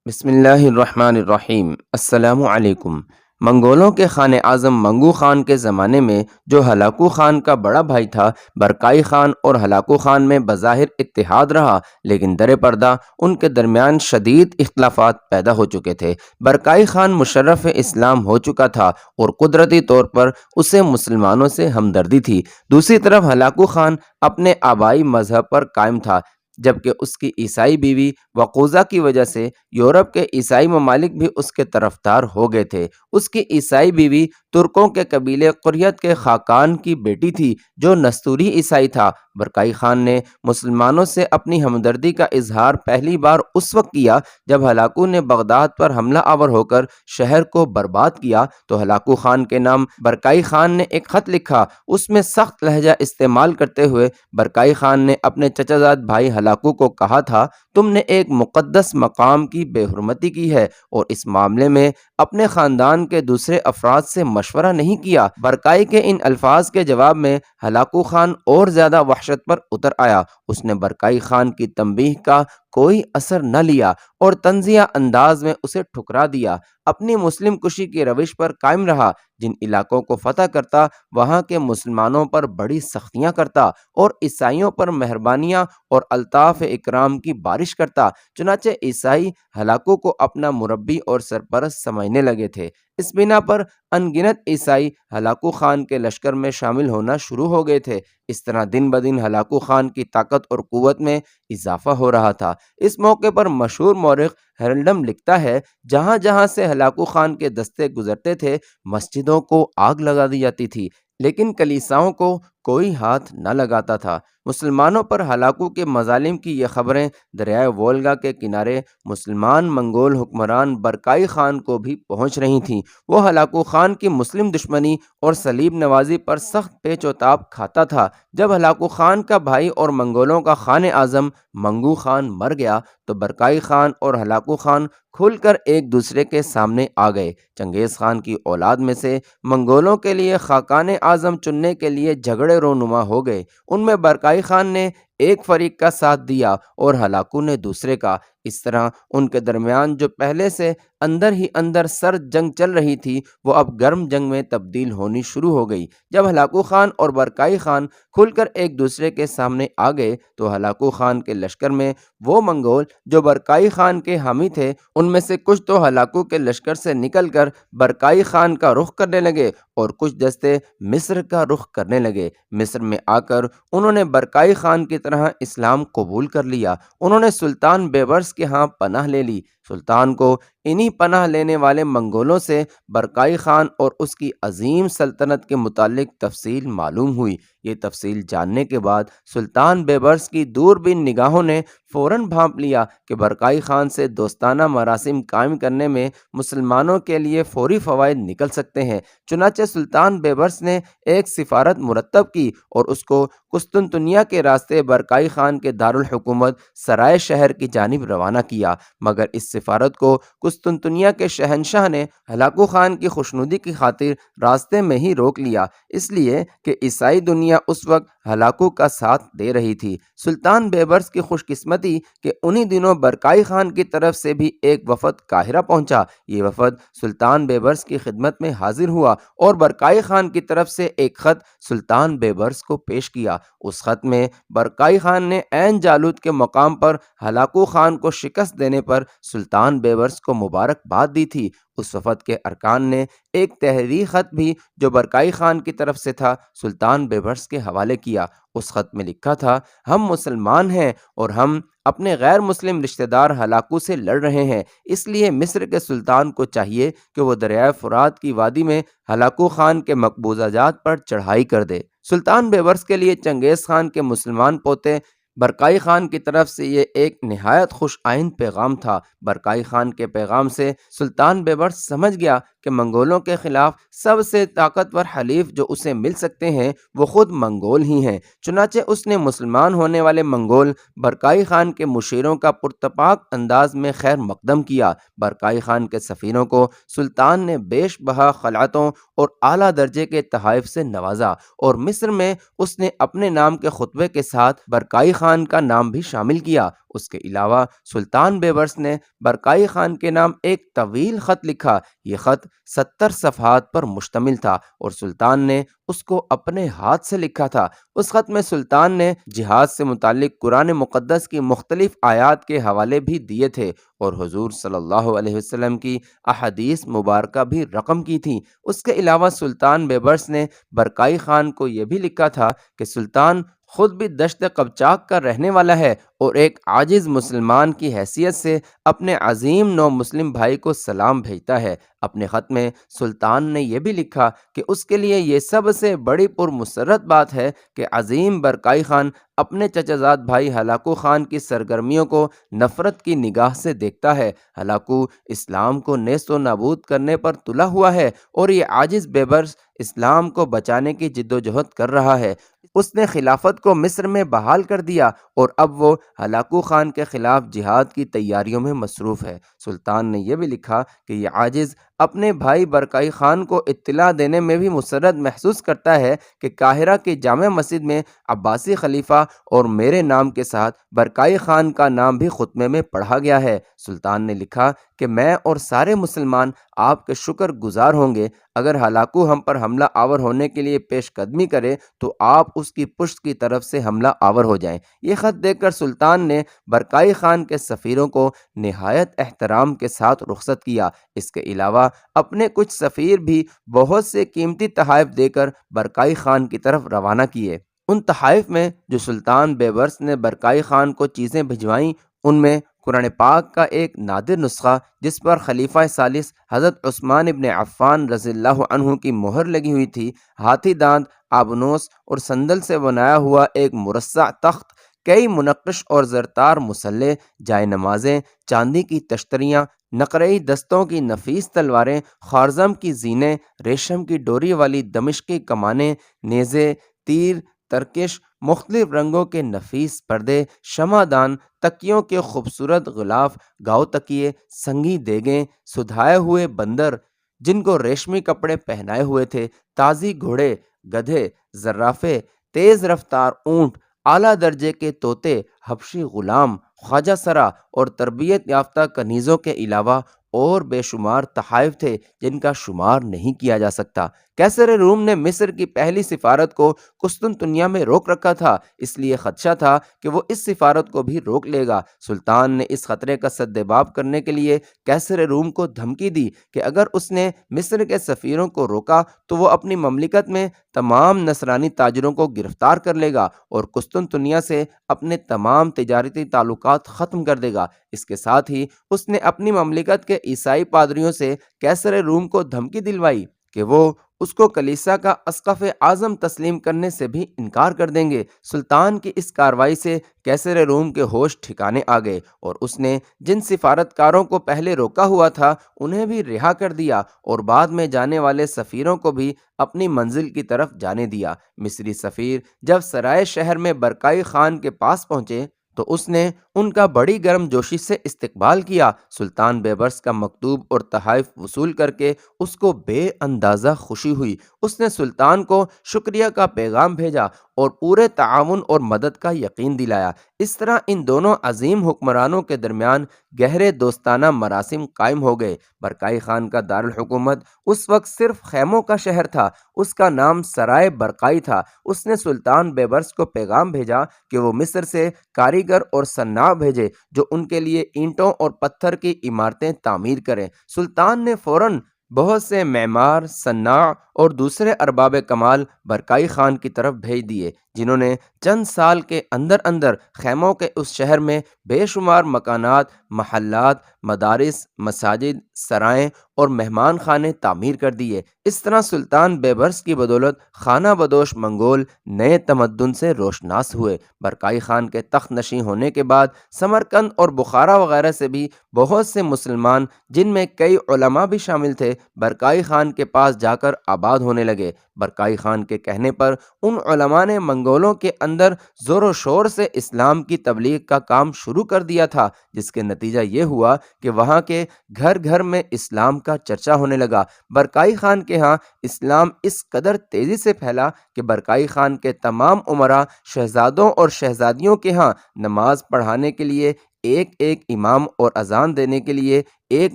بسم اللہ الرحمن الرحیم۔ السلام علیکم۔ منگولوں کے خان اعظم منگو خان کے زمانے میں جو ہلاکو خان کا بڑا بھائی تھا، برکائی خان اور ہلاکو خان میں بظاہر اتحاد رہا، لیکن در پردہ ان کے درمیان شدید اختلافات پیدا ہو چکے تھے۔ برکائی خان مشرف اسلام ہو چکا تھا اور قدرتی طور پر اسے مسلمانوں سے ہمدردی تھی۔ دوسری طرف ہلاکو خان اپنے آبائی مذہب پر قائم تھا، جبکہ اس کی عیسائی بیوی وقوزہ کی وجہ سے یورپ کے عیسائی ممالک بھی اس کے طرفدار ہو گئے تھے۔ اس کی عیسائی بیوی ترکوں کے قبیلے قریت کے خاقان کی بیٹی تھی، جو نستوری عیسائی تھا۔ برکائی خان نے مسلمانوں سے اپنی ہمدردی کا اظہار پہلی بار اس وقت کیا جب ہلاکو نے بغداد پر حملہ آور ہو کر شہر کو برباد کیا، تو ہلاکو خان کے نام برکائی خان نے ایک خط لکھا۔ اس میں سخت لہجہ استعمال کرتے ہوئے برکائی خان نے اپنے چچا زاد بھائی ہلاکو کو کہا تھا، تم نے ایک مقدس مقام کی بے حرمتی کی ہے اور اس معاملے میں اپنے خاندان کے دوسرے افراد سے مشورہ نہیں کیا۔ برکائی کے ان الفاظ کے جواب میں ہلاکو خان اور زیادہ وحشت پر اتر آیا۔ اس نے برکائی خان کی تنبیہ کا کوئی اثر نہ لیا اور طنزیہ انداز میں اسے ٹھکرا دیا۔ اپنی مسلم کشی کی روش پر قائم رہا، جن علاقوں کو فتح کرتا وہاں کے مسلمانوں پر بڑی سختیاں کرتا اور عیسائیوں پر مہربانیاں اور الطاف اکرام کی بارش کرتا۔ چنانچہ عیسائی ہلاکو کو اپنا مربی اور سرپرست سمجھنے لگے تھے۔ اس بنا پر ان گنت عیسائی ہلاکو خان کے لشکر میں شامل ہونا شروع ہو گئے تھے۔ اس طرح دن بدن ہلاکو خان کی طاقت اور قوت میں اضافہ ہو رہا تھا۔ اس موقع پر مشہور مورخ ہیرلڈم لکھتا ہے، جہاں جہاں سے ہلاکو خان کے دستے گزرتے تھے، مسجدوں کو آگ لگا دی جاتی تھی، لیکن کلیساؤں کو کوئی ہاتھ نہ لگاتا تھا۔ مسلمانوں پر ہلاکو کے مظالم کی یہ خبریں دریائے وولگا کے کنارے مسلمان منگول حکمران برکائی خان کو بھی پہنچ رہی تھیں۔ وہ ہلاکو خان کی مسلم دشمنی اور صلیب نوازی پر سخت پیچ و تاب کھاتا تھا۔ جب ہلاکو خان کا بھائی اور منگولوں کا خان اعظم منگو خان مر گیا تو برکائی خان اور ہلاکو خان کھل کر ایک دوسرے کے سامنے آ گئے۔ چنگیز خان کی اولاد میں سے منگولوں کے لیے خاقان اعظم چننے کے لیے جھگڑے رونما ہو گئے۔ ان میں برکائی خان نے ایک فریق کا ساتھ دیا اور ہلاکو نے دوسرے کا۔ اس طرح ان کے درمیان جو پہلے سے اندر ہی اندر سرد جنگ چل رہی تھی، وہ اب گرم جنگ میں تبدیل ہونی شروع ہو گئی۔ جب ہلاکو خان اور برکائی خان کھل کر ایک دوسرے کے سامنے آ گئے تو ہلاکو خان کے لشکر میں وہ منگول جو برکائی خان کے حامی تھے، ان میں سے کچھ تو ہلاکو کے لشکر سے نکل کر برکائی خان کا رخ کرنے لگے اور کچھ دستے مصر کا رخ کرنے لگے۔ مصر میں آ کر انہوں نے برکائی خان کی طرح اسلام قبول کر لیا۔ انہوں نے سلطان بیبرس کے ہاں پناہ لے لی۔ سلطان کو انہی پناہ لینے والے منگولوں سے برکائی خان اور اس کی عظیم سلطنت کے متعلق تفصیل معلوم ہوئی۔ یہ تفصیل جاننے کے بعد سلطان بیبرس کی دوربین نگاہوں نے فوراً بھانپ لیا کہ برکائی خان سے دوستانہ مراسم قائم کرنے میں مسلمانوں کے لیے فوری فوائد نکل سکتے ہیں۔ چنانچہ سلطان بیبرس نے ایک سفارت مرتب کی اور اس کو قسطنطنیہ کے راستے برکائی خان کے دارالحکومت سرائے شہر کی جانب روانہ کیا، مگر اس سفارت کو قسطنطنیہ کے شہنشاہ نے ہلاکو خان کی خوشنودی کی خاطر راستے میں ہی روک لیا، اس لیے کہ عیسائی دنیا اس وقت ہلاکو کا ساتھ دے رہی تھی۔ سلطان بیبرس کی خوش قسمتی کہ انہی دنوں برکائی خان کی طرف سے بھی ایک وفد قاہرہ پہنچا۔ یہ وفد سلطان بیبرس کی خدمت میں حاضر ہوا اور برکائی خان کی طرف سے ایک خط سلطان بیبرس کو پیش کیا۔ اس خط میں برکائی خان نے عین جالوت کے مقام پر ہلاکو خان کو شکست دینے پر سلطان بیبرس کو مبارکباد دی تھی۔ اس وفد کے ارکان نے ایک تحریری خط بھی جو برکائی خان کی طرف سے تھا سلطان بیبرس کے حوالے کیا۔ اس خط میں لکھا تھا، ہم مسلمان ہیں اور ہم اپنے غیر مسلم رشتہ دار ہلاکو سے لڑ رہے ہیں، اس لیے مصر کے سلطان کو چاہیے کہ وہ دریائے فرات کی وادی میں ہلاکو خان کے مقبوضہ جات پر چڑھائی کر دے۔ سلطان بیبرس کے لیے چنگیز خان کے مسلمان پوتے برکائی خان کی طرف سے یہ ایک نہایت خوش آئند پیغام تھا۔ برکائی خان کے پیغام سے سلطان بیبرس سمجھ گیا کہ منگولوں کے خلاف سب سے طاقتور حلیف جو اسے مل سکتے ہیں وہ خود منگول ہی ہیں۔ چنانچہ اس نے مسلمان ہونے والے منگول برکائی خان کے مشیروں کا پرتپاک انداز میں خیر مقدم کیا۔ برکائی خان کے سفیروں کو سلطان نے بیش بہا خلعتوں اور اعلیٰ درجے کے تحائف سے نوازا اور مصر میں اس نے اپنے نام کے خطبے کے ساتھ برکائی خان کا نام بھی شامل کیا۔ اس کے علاوہ سلطان بیبرس نے برکائی خان کے نام ایک طویل خط لکھا۔ یہ خط 70 صفحات پر مشتمل تھا اور سلطان نے اس کو اپنے ہاتھ سے لکھا تھا۔ اس خط میں سلطان نے جہاد سے متعلق قرآن مقدس کی مختلف آیات کے حوالے بھی دیے تھے اور حضور صلی اللہ علیہ وسلم کی احادیث مبارکہ بھی رقم کی تھیں۔ اس کے علاوہ سلطان بیبرس نے برکائی خان کو یہ بھی لکھا تھا کہ سلطان خود بھی دشت قبچاک کا رہنے والا ہے اور ایک عاجز مسلمان کی حیثیت سے اپنے عظیم نو مسلم بھائی کو سلام بھیجتا ہے۔ اپنے خط میں سلطان نے یہ بھی لکھا کہ اس کے لیے یہ سب سے بڑی پرمسرت بات ہے کہ عظیم برکائی خان اپنے چچا زاد بھائی ہلاکو خان کی سرگرمیوں کو نفرت کی نگاہ سے دیکھتا ہے۔ ہلاکو اسلام کو نیست و نابود کرنے پر تلا ہوا ہے اور یہ عاجز بیبرس اسلام کو بچانے کی جدوجہد کر رہا ہے۔ اس نے خلافت کو مصر میں بحال کر دیا اور اب وہ ہلاکو خان کے خلاف جہاد کی تیاریوں میں مصروف ہے۔ سلطان نے یہ بھی لکھا کہ یہ عاجز اپنے بھائی برکائی خان کو اطلاع دینے میں بھی مسرت محسوس کرتا ہے کہ قاہرہ کی جامع مسجد میں عباسی خلیفہ اور میرے نام کے ساتھ برکائی خان کا نام بھی خطبے میں پڑھا گیا ہے۔ سلطان نے لکھا کہ میں اور سارے مسلمان آپ کے شکر گزار ہوں گے۔ اگر ہلاکو ہم پر حملہ آور ہونے کے لیے پیش قدمی کرے تو آپ اس کی پشت کی طرف سے حملہ آور ہو جائیں۔ یہ خط دیکھ کر سلطان نے برکائی خان کے سفیروں کو نہایت احترام کے ساتھ رخصت کیا۔ اس کے علاوہ اپنے کچھ سفیر بھی بہت سے قیمتی تحائف دے کر برکائی خان کی طرف روانہ کیے۔ ان تحائف میں جو سلطان بیبرس نے برکائی خان کو چیزیں بھجوائیں ان میں قرآن پاک کا ایک نادر نسخہ جس پر خلیفہ ثالث حضرت عثمان ابن عفان رضی اللہ عنہ کی مہر لگی ہوئی تھی، ہاتھی دانت، آبنوس اور صندل سے بنایا ہوا ایک مرصع تخت، کئی منقش اور زرتار مسلح، جائے نمازیں، چاندی کی تشتریاں، نقرئی دستوں کی نفیس تلواریں، خارزم کی زینے، ریشم کی ڈوری والی دمشقی کمانیں، نیزے، تیر، ترکش، مختلف رنگوں کے نفیس پردے، شمعدان، تکیوں کے خوبصورت غلاف، گاؤ تکیے، سنگی دیگیں، سدھائے ہوئے بندر جن کو ریشمی کپڑے پہنائے ہوئے تھے، تازی گھوڑے، گدھے، زرافے، تیز رفتار اونٹ، اعلیٰ درجے کے طوطے، حبشی غلام، خواجہ سرا اور تربیت یافتہ کنیزوں کے علاوہ اور بے شمار تحائف تھے جن کا شمار نہیں کیا جا سکتا۔ قیصر روم نے مصر کی پہلی سفارت کو قسطنطنیہ میں روک رکھا تھا، اس لیے خدشہ تھا کہ وہ اس سفارت کو بھی روک لے گا۔ سلطان نے اس خطرے کا سدباب کرنے کے لیے قیصر روم کو دھمکی دی کہ اگر اس نے مصر کے سفیروں کو روکا تو وہ اپنی مملکت میں تمام نصرانی تاجروں کو گرفتار کر لے گا اور قسطنطنیہ سے اپنے تمام تجارتی تعلقات ختم کر دے گا۔ اس کے ساتھ ہی اس نے اپنی مملکت کے عیسائی پادریوں سے قیصر روم کو دھمکی دلوائی کہ وہ اس کو کلیسا کا اسقف اعظم تسلیم کرنے سے بھی انکار کر دیں گے۔ سلطان کی اس کارروائی سے قیصر روم کے ہوش ٹھکانے آ گئے اور اس نے جن سفارتکاروں کو پہلے روکا ہوا تھا انہیں بھی رہا کر دیا اور بعد میں جانے والے سفیروں کو بھی اپنی منزل کی طرف جانے دیا۔ مصری سفیر جب سرائے شہر میں برکائی خان کے پاس پہنچے تو اس نے ان کا بڑی گرم جوشی سے استقبال کیا۔ سلطان بیبرس کا مکتوب اور تحائف وصول کر کے اس کو بے اندازہ خوشی ہوئی۔ اس نے سلطان کو شکریہ کا پیغام بھیجا اور پورے تعاون اور مدد کا یقین دلایا۔ اس طرح ان دونوں عظیم حکمرانوں کے درمیان گہرے دوستانہ مراسم قائم ہو گئے۔ برکائی خان کا دارالحکومت اس وقت صرف خیموں کا شہر تھا، اس کا نام سرائے برکائی تھا۔ اس نے سلطان بیبرس کو پیغام بھیجا کہ وہ مصر سے کاریگر اور صناع بھیجے جو ان کے لیے اینٹوں اور پتھر کی عمارتیں تعمیر کریں۔ سلطان نے فوراً بہت سے معمار، صناع اور دوسرے ارباب کمال برکائی خان کی طرف بھیج دیے جنہوں نے چند سال کے اندر اندر خیموں کے اس شہر میں بے شمار مکانات، محلات، مدارس، مساجد، سرائیں اور مہمان خانے تعمیر کر دیے۔ اس طرح سلطان بیبرس کی بدولت خانہ بدوش منگول نئے تمدن سے روشناس ہوئے۔ برکائی خان کے تخت نشین ہونے کے بعد سمرقند اور بخارا وغیرہ سے بھی بہت سے مسلمان جن میں کئی علماء بھی شامل تھے برکائی خان کے پاس جا کر آباد ہونے لگے۔ برکائی خان کے کہنے پر ان علماء نے منگولوں کے اندر زور و شور سے اسلام کی تبلیغ کا کام شروع کر دیا تھا، جس کے نتیجہ یہ ہوا کہ وہاں کے گھر گھر میں اسلام کا چرچا ہونے لگا۔ برکائی خان کے ہاں اسلام اس قدر تیزی سے پھیلا کہ برکائی خان کے تمام امراء، شہزادوں اور شہزادیوں کے ہاں نماز پڑھانے کے لیے ایک ایک امام اور اذان دینے کے لیے ایک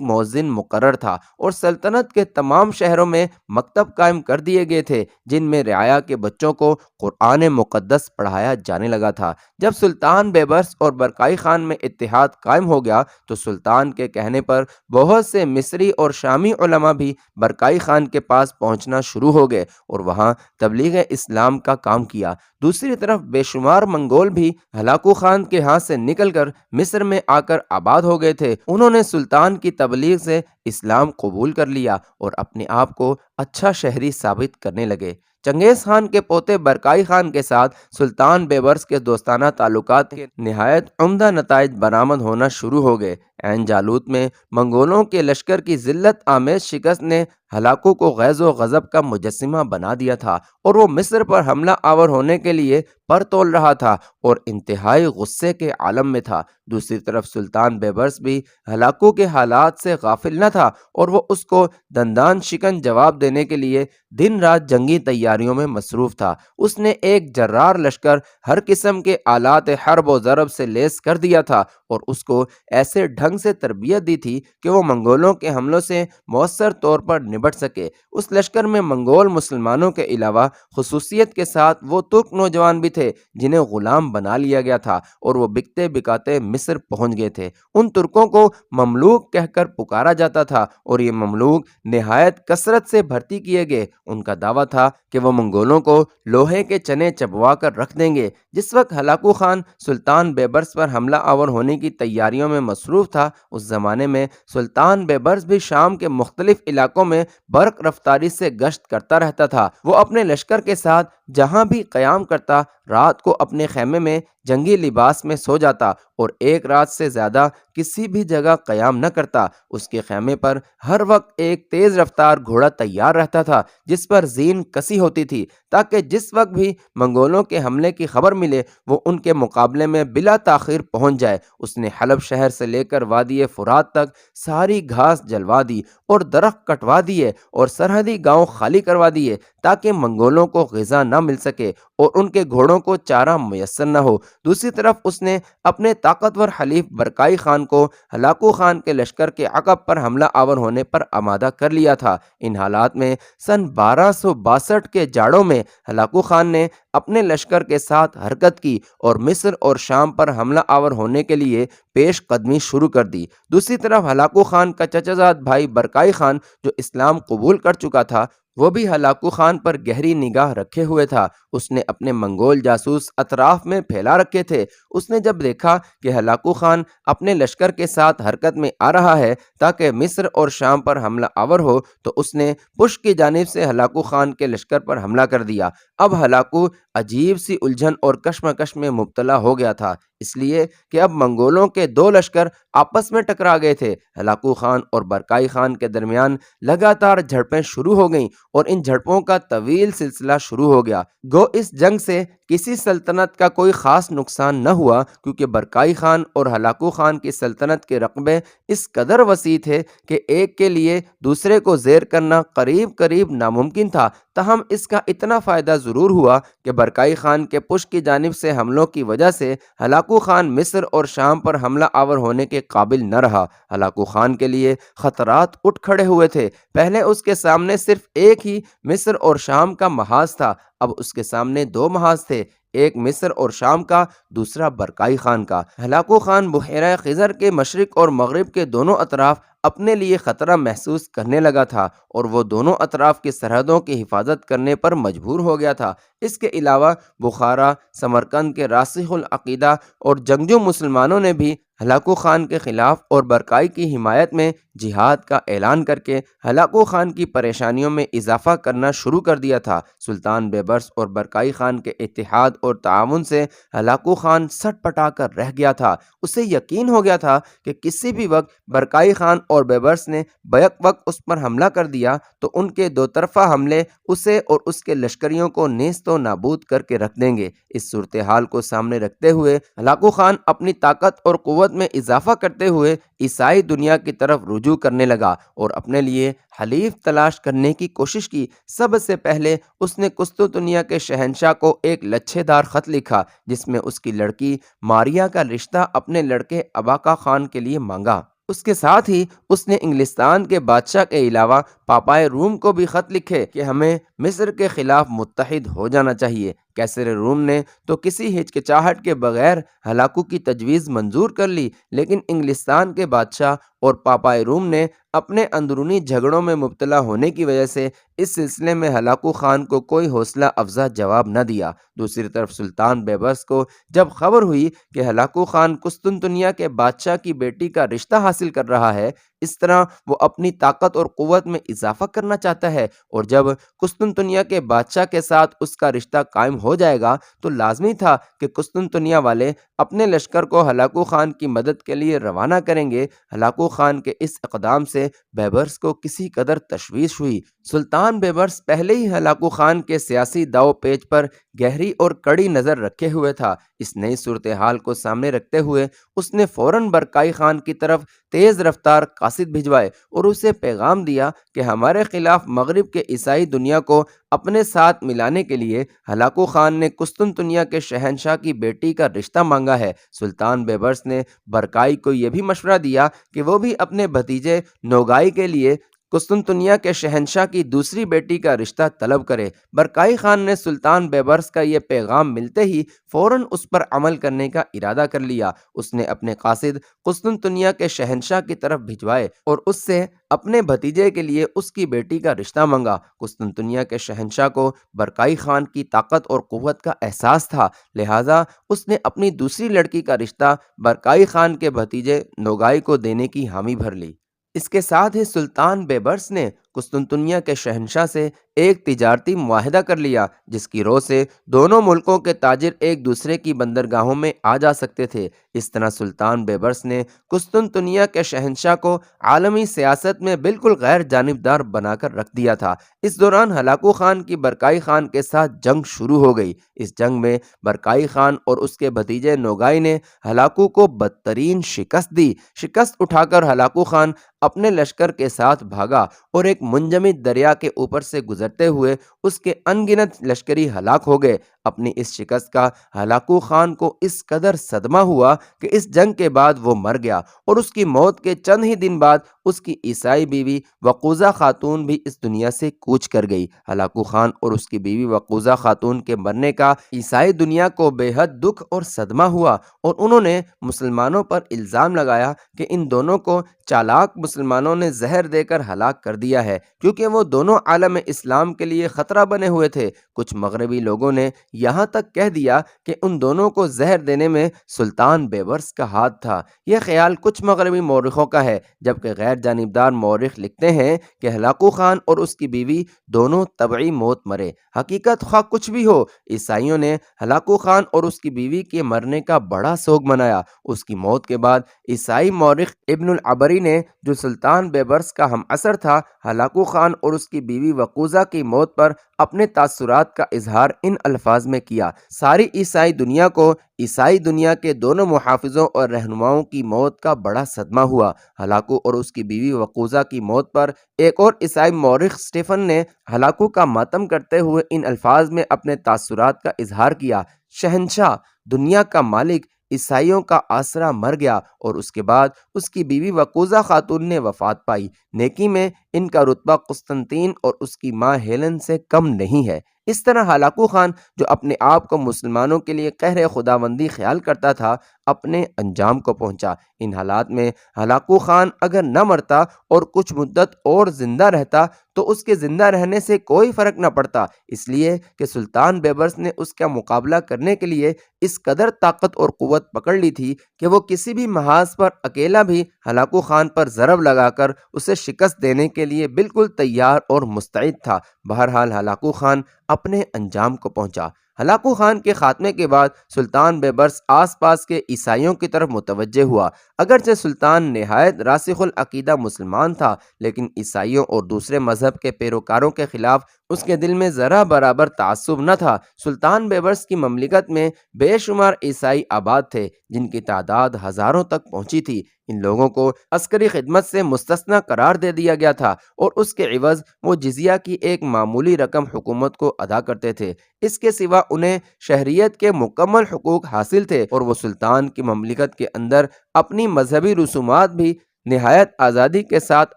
مؤذن مقرر تھا، اور سلطنت کے تمام شہروں میں مکتب قائم کر دیے گئے تھے جن میں رعایا کے بچوں کو قرآن مقدس پڑھایا جانے لگا تھا۔ جب سلطان بیبرس اور برکائی خان میں اتحاد قائم ہو گیا تو سلطان کے کہنے پر بہت سے مصری اور شامی علماء بھی برکائی خان کے پاس پہنچنا شروع ہو گئے اور وہاں تبلیغ اسلام کا کام کیا۔ دوسری طرف بے شمار منگول بھی ہلاکو خان کے ہاتھ سے نکل کر مصر میں آ کر آباد ہو گئے تھے۔ انہوں نے سلطان کی تبلیغ سے اسلام قبول کر لیا اور اپنے آپ کو اچھا شہری ثابت کرنے لگے۔ چنگیز خان کے پوتے برکائی خان کے ساتھ سلطان بیبرس کے دوستانہ تعلقات کے نہایت عمدہ نتائج برآمد ہونا شروع ہو گئے۔ عین جالوت میں منگولوں کے لشکر کی ذلت آمیز شکست نے ہلاکو کو غیظ و غضب کا مجسمہ بنا دیا تھا، اور وہ مصر پر حملہ آور ہونے کے لیے پر تول رہا تھا اور انتہائی غصے کے عالم میں تھا۔ دوسری طرف سلطان بیبرس بھی ہلاکو کے حالات سے غافل نہ تھا اور وہ اس کو دندان شکن جواب دینے کے لیے دن رات جنگی تیاریوں میں مصروف تھا۔ اس نے ایک جرار لشکر ہر قسم کے آلات حرب و ضرب سے لیس کر دیا تھا اور اس کو ایسے ڈھنگ سے تربیت دی تھی کہ وہ منگولوں کے حملوں سے مؤثر طور پر نبٹ سکے۔ اس لشکر میں منگول مسلمانوں کے علاوہ خصوصیت کے ساتھ وہ ترک نوجوان بھی تھے جنہیں غلام بنا لیا گیا تھا اور وہ بکتے بکاتے مصر پہنچ گئے تھے۔ ان ترکوں کو مملوک کہہ کر پکارا جاتا تھا اور یہ مملوک نہایت کثرت سے بھرتی کیے گئے۔ ان کا دعویٰ تھا کہ وہ منگولوں کو لوہے کے چنے چبوا کر رکھ دیں گے۔ جس وقت ہلاکو خان سلطان بیبرس پر حملہ آور ہونے کی تیاریوں میں مصروف تھا، اس زمانے میں سلطان بیبرس بھی شام کے مختلف علاقوں میں برق رفتاری سے گشت کرتا رہتا تھا۔ وہ اپنے لشکر کے ساتھ جہاں بھی قیام کرتا، رات کو اپنے خیمے میں جنگی لباس میں سو جاتا اور ایک رات سے زیادہ کسی بھی جگہ قیام نہ کرتا۔ اس کے خیمے پر ہر وقت ایک تیز رفتار گھوڑا تیار رہتا تھا جس پر زین کسی ہوتی تھی، تاکہ جس وقت بھی منگولوں کے حملے کی خبر ملے وہ ان کے مقابلے میں بلا تاخیر پہنچ جائے۔ اس نے حلب شہر سے لے کر وادی فرات تک ساری گھاس جلوا دی اور درخت کٹوا دیے اور سرحدی گاؤں خالی کروا دیے تاکہ منگولوں کو غذا نہ مل سکے اور ان کے گھوڑوں کو چارہ میسر نہ ہو۔ دوسری طرف اس نے اپنے طاقتور حلیف برکائی خان کو ہلاکو خان کے لشکر کے عقب پر حملہ آور ہونے پر آمادہ کر لیا تھا۔ ان حالات میں سن 1262 کے جاڑوں میں ہلاکو خان نے اپنے لشکر کے ساتھ حرکت کی اور مصر اور شام پر حملہ آور ہونے کے لیے پیش قدمی شروع کر دی۔ دوسری طرف ہلاکو خان کا چچا زاد بھائی برکائی خان جو اسلام قبول کر چکا تھا، وہ بھی ہلاکو خان پر گہری نگاہ رکھے ہوئے تھا۔ اس نے اپنے منگول جاسوس اطراف میں پھیلا رکھے تھے۔ اس نے جب دیکھا کہ ہلاکو خان اپنے لشکر کے ساتھ حرکت میں آ رہا ہے تاکہ مصر اور شام پر حملہ آور ہو، تو اس نے پشت کی جانب سے ہلاکو خان کے لشکر پر حملہ کر دیا۔ اب ہلاکو عجیب سی الجھن اور کشمکش میں مبتلا ہو گیا تھا، اس لیے کہ اب منگولوں کے دو لشکر آپس میں ٹکرا گئے تھے۔ ہلاکو خان اور برکائی خان کے درمیان لگاتار جھڑپیں شروع ہو گئیں اور ان جھڑپوں کا طویل سلسلہ شروع ہو گیا۔ گو اس جنگ سے کسی سلطنت کا کوئی خاص نقصان نہ ہوا، کیونکہ برکائی خان اور ہلاکو خان کی سلطنت کے رقبے اس قدر وسیع تھے کہ ایک کے لیے دوسرے کو زیر کرنا قریب قریب ناممکن تھا۔ تاہم اس کا اتنا فائدہ ضرور ہوا کہ برکائی خان کے پشت کی جانب سے حملوں کی وجہ سے ہلاکو خان مصر اور شام پر حملہ آور ہونے کے قابل نہ رہا۔ ہلاکو خان کے لیے خطرات اٹھ کھڑے ہوئے تھے۔ پہلے اس کے سامنے صرف ایک ہی مصر اور شام کا محاذ تھا، اب اس کے سامنے دو محاذ تھے، ایک مصر اور شام کا، دوسرا برکائی خان کا۔ ہلاکو خان بحیرہ خزر کے مشرق اور مغرب کے دونوں اطراف اپنے لیے خطرہ محسوس کرنے لگا تھا اور وہ دونوں اطراف کی سرحدوں کی حفاظت کرنے پر مجبور ہو گیا تھا۔ اس کے علاوہ بخارا، سمرقند کے راسخ العقیدہ اور جنگجو مسلمانوں نے بھی ہلاکو خان کے خلاف اور برکائی کی حمایت میں جہاد کا اعلان کر کے ہلاکو خان کی پریشانیوں میں اضافہ کرنا شروع کر دیا تھا۔ سلطان بیبرس اور برکائی خان کے اتحاد اور تعاون سے ہلاکو خان سٹ پٹا کر رہ گیا تھا۔ اسے یقین ہو گیا تھا کہ کسی بھی وقت برکائی خان اور بیبرس نے بیک وقت اس پر حملہ کر دیا تو ان کے دو طرفہ حملے اسے اور اس کے لشکریوں کو نیست و نابود کر کے رکھ دیں گے۔ اس صورتحال کو سامنے رکھتے ہوئے ہلاکو خان اپنی طاقت اور قوت قوت میں اضافہ کرتے ہوئے عیسائی دنیا کی طرف رجوع کرنے لگا اور اپنے لیے حلیف تلاش کرنے کی کوشش کی۔ سب سے پہلے اس نے قسطنطنیہ کے شہنشاہ کو ایک لچھے دار خط لکھا جس میں اس کی لڑکی ماریا کا رشتہ اپنے لڑکے اباقا خان کے لیے مانگا۔ اس کے ساتھ ہی اس نے انگلستان کے بادشاہ کے علاوہ پاپائے روم کو بھی خط لکھے کہ ہمیں مصر کے خلاف متحد ہو جانا چاہیے۔ کیسر روم نے تو کسی ہچکچاہٹ کے بغیر ہلاکو کی تجویز منظور کر لی، لیکن انگلستان کے بادشاہ اور پاپائے روم نے اپنے اندرونی جھگڑوں میں مبتلا ہونے کی وجہ سے اس سلسلے میں ہلاکو خان کو کوئی حوصلہ افزا جواب نہ دیا۔ دوسری طرف سلطان بیبرس کو جب خبر ہوئی کہ ہلاکو خان قسطنطنیہ کے بادشاہ کی بیٹی کا رشتہ حاصل کر رہا ہے، اس طرح وہ اپنی طاقت اور قوت میں اضافہ کرنا چاہتا ہے، اور جب قسطنطنیہ کے بادشاہ کے ساتھ اس کا رشتہ قائم ہو جائے گا تو لازمی تھا کہ قسطنطنیہ والے اپنے لشکر کو ہلاکو خان کی مدد کے لیے روانہ کریں گے۔ ہلاکو خان کے اس اقدام سے بیبرس کو کسی قدر تشویش ہوئی۔ سلطان بیبرس پہلے ہی ہلاکو خان کے سیاسی داؤ پیچ پر گہری اور کڑی نظر رکھے ہوئے تھا۔ اس نئی صورتحال کو سامنے رکھتے ہوئے اس نے فوراً برکائی خان کی طرف تیز رفتار قاصد بھجوائے اور اسے پیغام دیا کہ ہمارے خلاف مغرب کے عیسائی دنیا کو اپنے ساتھ ملانے کے لیے ہلاکو خان نے قسطنطنیہ کے شہنشاہ کی بیٹی کا رشتہ مانگا ہے۔ سلطان بیبرس نے برکائی کو یہ بھی مشورہ دیا کہ وہ بھی اپنے بھتیجے نوگائی کے لیے قسطنطنیہ کے شہنشاہ کی دوسری بیٹی کا رشتہ طلب کرے۔ برکائی خان نے سلطان بیبرس کا یہ پیغام ملتے ہی فوراً اس پر عمل کرنے کا ارادہ کر لیا۔ اس نے اپنے قاصد قسطنطنیہ کے شہنشاہ کی طرف بھجوائے اور اس سے اپنے بھتیجے کے لیے اس کی بیٹی کا رشتہ مانگا۔ قسطنطنیہ کے شہنشاہ کو برکائی خان کی طاقت اور قوت کا احساس تھا، لہٰذا اس نے اپنی دوسری لڑکی کا رشتہ برکائی خان کے بھتیجے نوگائی کو دینے کی حامی بھر لی۔ اس کے ساتھ ہی سلطان بیبرس نے قسطنطنیہ کے شہنشاہ سے ایک تجارتی معاہدہ کر لیا جس کی رو سے دونوں ملکوں کے تاجر ایک دوسرے کی بندرگاہوں میں آ جا سکتے تھے۔ اس طرح سلطان بیبرس نے قسطنطنیہ کے شہنشاہ کو عالمی سیاست میں بالکل غیر جانبدار بنا کر رکھ دیا تھا۔ اس دوران ہلاکو خان کی برکائی خان کے ساتھ جنگ شروع ہو گئی۔ اس جنگ میں برکائی خان اور اس کے بھتیجے نوگائی نے ہلاکو کو بدترین شکست دی۔ شکست اٹھا کر ہلاکو خان اپنے لشکر کے ساتھ بھاگا اور ایک منجمد دریا کے اوپر سے گزرتے ہوئے اس کے ان گنت لشکری ہلاک ہو گئے۔ اپنی اس شکست کا ہلاکو خان کو اس قدر صدمہ ہوا کہ اس جنگ کے بعد وہ مر گیا، اور اس کی موت کے چند ہی دن بعد اس کی عیسائی بیوی وقوزہ خاتون بھی اس دنیا سے کوچ کر گئی۔ ہلاکو خان اور اس کی بیوی وقوزہ خاتون کے مرنے کا عیسائی دنیا کو بے حد دکھ اور صدمہ ہوا، اور انہوں نے مسلمانوں پر الزام لگایا کہ ان دونوں کو چالاک مسلمانوں نے زہر دے کر ہلاک کر دیا ہے، کیونکہ وہ دونوں عالم اسلام کے لیے خطرہ بنے ہوئے تھے۔ کچھ مغربی لوگوں نے یہاں تک کہہ دیا کہ ان دونوں کو زہر دینے میں سلطان بیبرس کا ہاتھ تھا۔ یہ خیال کچھ مغربی مورخوں کا ہے، جبکہ غیر جانبدار مورخ لکھتے ہیں کہ ہلاکو خان اور اس کی بیوی دونوں طبعی موت مرے۔ حقیقت خواہ کچھ بھی ہو، عیسائیوں نے ہلاکو خان اور اس کی بیوی کے مرنے کا بڑا سوگ منایا۔ اس کی موت کے بعد عیسائی مورخ ابن العبری نے، جو سلطان بیبرس کا ہم عصر تھا، ہلاکو خان اور اس کی بیوی وقوزہ کی موت پر اپنے تاثرات کا اظہار ان الفاظ میں کیا: ساری عیسائی دنیا کو عیسائی دنیا کے دونوں محافظوں اور رہنماؤں کی موت کا بڑا صدمہ ہوا۔ ہلاکو اور اس کی بیوی وقوزہ کی موت پر ایک اور عیسائی مورخ اسٹیفن نے ہلاکو کا ماتم کرتے ہوئے ان الفاظ میں اپنے تاثرات کا اظہار کیا: شہنشاہ، دنیا کا مالک، عیسائیوں کا آسرا مر گیا، اور اس کے بعد اس کی بیوی وقوزہ خاتون نے وفات پائی۔ نیکی میں ان کا رتبہ قسطنطین اور اس کی ماں ہیلن سے کم نہیں ہے۔ اس طرح ہلاکو خان، جو اپنے آپ کو مسلمانوں کے لیے قہر خداوندی خیال کرتا تھا، اپنے انجام کو پہنچا۔ ان حالات میں ہلاکو خان اگر نہ مرتا اور کچھ مدت اور زندہ رہتا تو اس کے زندہ رہنے سے کوئی فرق نہ پڑتا، اس لیے کہ سلطان بیبرس نے اس کا مقابلہ کرنے کے لیے اس قدر طاقت اور قوت پکڑ لی تھی کہ وہ کسی بھی محاذ پر اکیلا بھی ہلاکو خان پر ضرب لگا کر اسے شکست دینے کے لیے بالکل تیار اور مستعد تھا۔ بہرحال ہلاکو خان اپنے انجام کو پہنچا۔ ہلاکو خان کے خاتمے کے بعد سلطان بیبرس آس پاس کے عیسائیوں کی طرف متوجہ ہوا۔ اگرچہ سلطان نہایت راسخ العقیدہ مسلمان تھا، لیکن عیسائیوں اور دوسرے مذہب کے پیروکاروں کے خلاف اس کے دل میں ذرا برابر تعصب نہ تھا۔ سلطان بیبرس کی مملکت میں بے شمار عیسائی آباد تھے، جن کی تعداد ہزاروں تک پہنچی تھی۔ ان لوگوں کو عسکری خدمت سے مستثنی قرار دے دیا گیا تھا اور اس کے عوض وہ جزیہ کی ایک معمولی رقم حکومت کو ادا کرتے تھے۔ اس کے سوا انہیں شہریت کے مکمل حقوق حاصل تھے اور وہ سلطان کی مملکت کے اندر اپنی مذہبی رسومات بھی نہایت آزادی کے ساتھ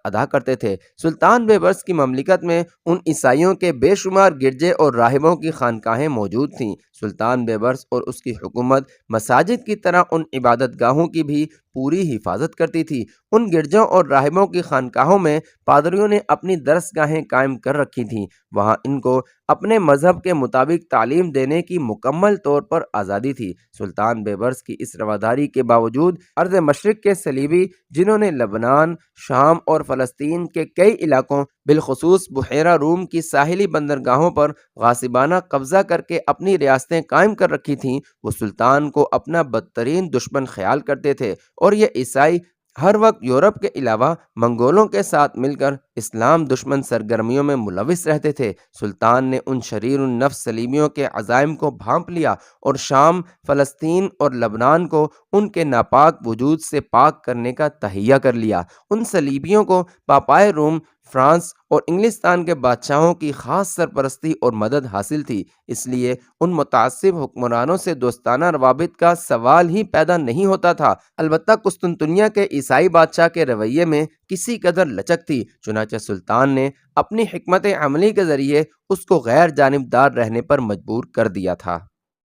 ادا کرتے تھے۔ سلطان بیبرس کی مملکت میں ان عیسائیوں کے بے شمار گرجے اور راہبوں کی خانقاہیں موجود تھیں۔ سلطان بیبرس اور اس کی حکومت مساجد کی طرح ان عبادت گاہوں کی بھی پوری حفاظت کرتی تھی۔ ان گرجوں اور راہبوں کی خانقاہوں میں پادریوں نے اپنی درس گاہیں قائم کر رکھی تھیں۔ وہاں ان کو اپنے مذہب کے مطابق تعلیم دینے کی مکمل طور پر آزادی تھی۔ سلطان بیبرس کی اس رواداری کے باوجود ارض مشرق کے صلیبی، جنہوں نے لبنان، شام اور فلسطین کے کئی علاقوں بالخصوص بحیرہ روم کی ساحلی بندرگاہوں پر غاصبانہ قبضہ کر کے اپنی ریاستیں قائم کر رکھی تھیں، وہ سلطان کو اپنا بدترین دشمن خیال کرتے تھے اور یہ عیسائی ہر وقت یورپ کے علاوہ منگولوں کے ساتھ مل کر اسلام دشمن سرگرمیوں میں ملوث رہتے تھے۔ سلطان نے ان شریر النفس صلیبیوں کے عزائم کو بھانپ لیا اور شام، فلسطین اور لبنان کو ان کے ناپاک وجود سے پاک کرنے کا تہیہ کر لیا۔ ان صلیبیوں کو پاپائے روم، فرانس اور انگلستان کے بادشاہوں کی خاص سرپرستی اور مدد حاصل تھی، اس لیے ان متعصب حکمرانوں سے دوستانہ روابط کا سوال ہی پیدا نہیں ہوتا تھا۔ البتہ قسطنطنیہ کے عیسائی بادشاہ کے رویے میں کسی قدر لچک تھی، چنانچہ سلطان نے اپنی حکمت عملی کے ذریعے اس کو غیر جانبدار رہنے پر مجبور کر دیا تھا۔